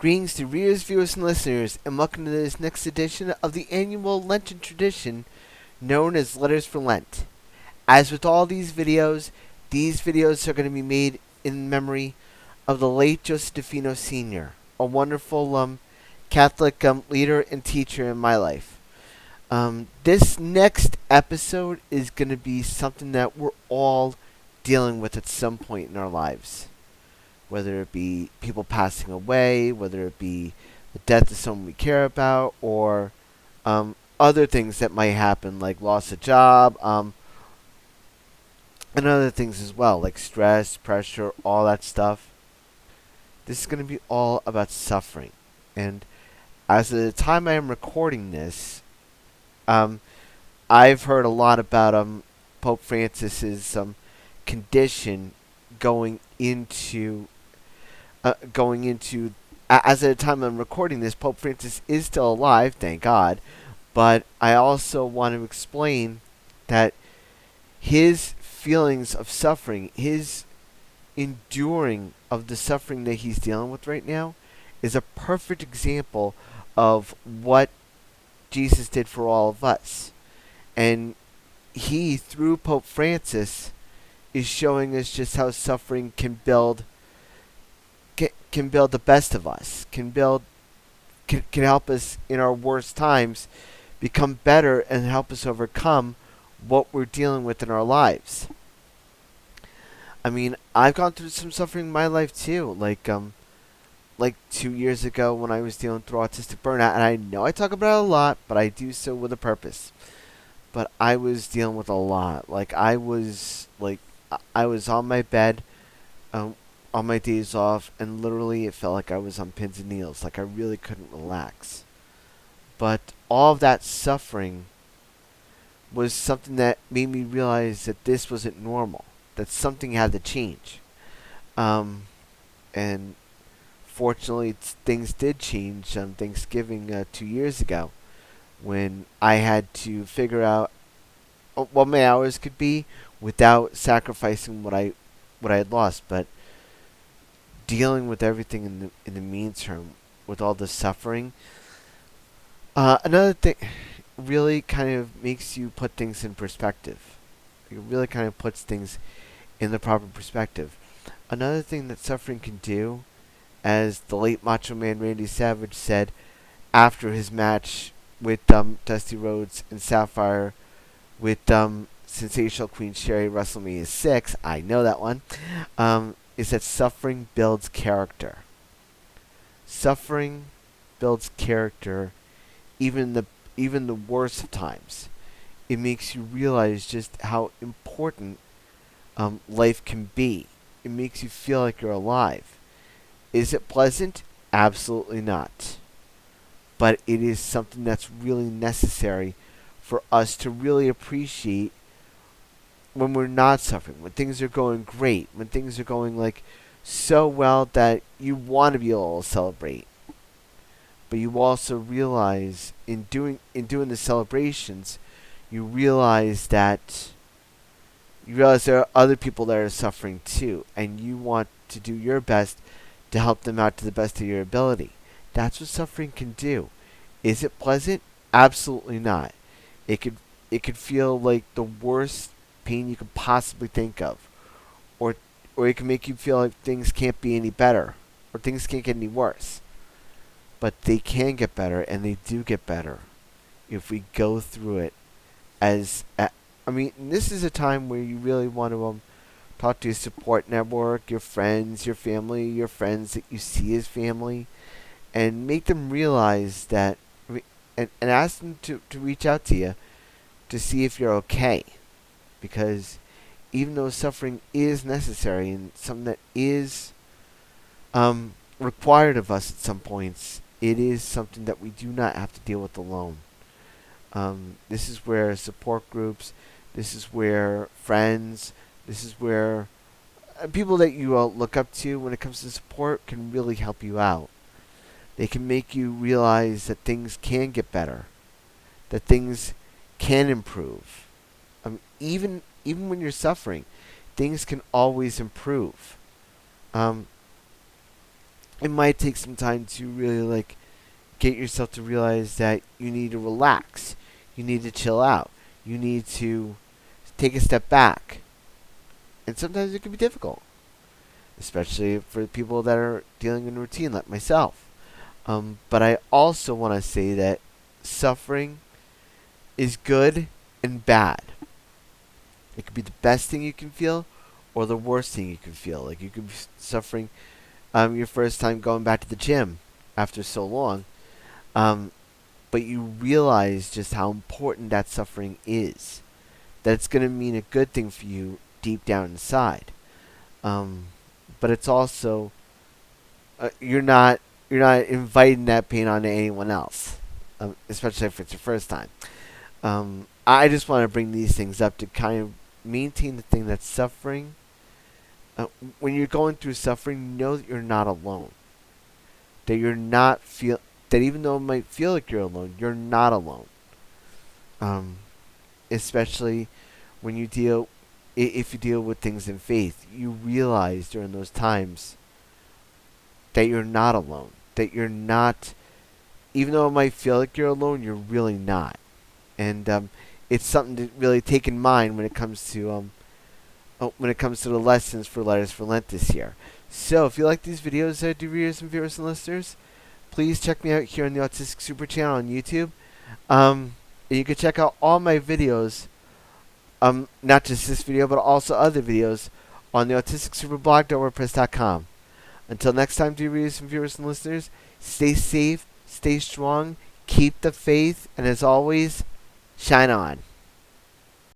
Greetings to readers, viewers, and listeners, and welcome to this next edition of the annual Lenten tradition known as Letters for Lent. As with all these videos are going to be made in memory of the late Joseph Defino Sr., a wonderful Catholic leader and teacher in my life. This next episode is going to be something that we're all dealing with at some point in our lives. Whether it be people passing away, whether it be the death of someone we care about, or other things that might happen, like loss of job, and other things as well, like stress, pressure, all that stuff. This is going to be all about suffering. And as of the time I am recording this, I've heard a lot about Pope Francis's condition going into as of the time I'm recording this, Pope Francis is still alive, thank God. But I also want to explain that his feelings of suffering, his enduring of the suffering that he's dealing with right now, is a perfect example of what Jesus did for all of us. And he, through Pope Francis, is showing us just how suffering can build the best of us, can help us in our worst times become better and help us overcome what we're dealing with in our lives. I mean, I've gone through some suffering in my life too, like 2 years ago when I was dealing through autistic burnout, and I know I talk about it a lot, but I do so with a purpose. But I was dealing with a lot. I was on my bed, on my days off, and literally it felt like I was on pins and needles, like I really couldn't relax. But all of that suffering was something that made me realize that this wasn't normal, that something had to change. And fortunately, things did change on Thanksgiving 2 years ago, when I had to figure out what my hours could be without sacrificing what I had lost. But dealing with everything in the mean term, with all the suffering. Another thing really kind of makes you put things in perspective. It really kind of puts things in the proper perspective. Another thing that suffering can do, as the late Macho Man Randy Savage said after his match with Dusty Rhodes and Sapphire with Sensational Queen Sherry WrestleMania 6, I know that one, is that suffering builds character. Suffering builds character, even the worst of times. It makes you realize just how important life can be. It makes you feel like you're alive. Is it pleasant? Absolutely not. But it is something that's really necessary for us to really appreciate when we're not suffering, when things are going great, when things are going so well that you want to be able to celebrate. But you also realize in doing the celebrations, you realize there are other people that are suffering too, and you want to do your best to help them out to the best of your ability. That's what suffering can do. Is it pleasant? Absolutely not. It could feel like the worst pain you could possibly think of, or it can make you feel like things can't be any better, or things can't get any worse. But they can get better, and they do get better if we go through it. This is a time where you really want to talk to your support network, your friends, your family, your friends that you see as family, and make them realize that, and ask them to reach out to you to see if you're okay. Because even though suffering is necessary and something that is required of us at some points, it is something that we do not have to deal with alone. This is where support groups, this is where friends, this is where people that you look up to when it comes to support can really help you out. They can make you realize that things can get better, that things can improve. Even when you're suffering, things can always improve. it might take some time to really like get yourself to realize that you need to relax, you need to chill out, you need to take a step back, and sometimes it can be difficult, especially for people that are dealing in routine like myself. But I also want to say that suffering is good and bad. It could be the best thing you can feel, or the worst thing you can feel. Like you could be suffering your first time going back to the gym after so long, um, but you realize just how important that suffering is. That it's going to mean a good thing for you deep down inside. Um, but it's also you're not inviting that pain onto anyone else, especially if it's your first time. I just want to bring these things up to kind of maintain the thing that suffering. When you're going through suffering, know that you're not alone. That you're not feel that even though it might feel like you're alone, you're not alone. Um, Especially when you deal, if you deal with things in faith, you realize during those times that you're not alone. That you're not, even though it might feel like you're alone, you're really not. And it's something to really take in mind when it comes to the lessons for Letters for Lent this year. So if you like these videos, do readers and viewers and listeners, please check me out here on the Autistic Super channel on YouTube. And you can check out all my videos, not just this video, but also other videos on the autisticsuperblog.wordpress.com. Until next time, dear readers and viewers and listeners, stay safe, stay strong, keep the faith, and as always, shine on.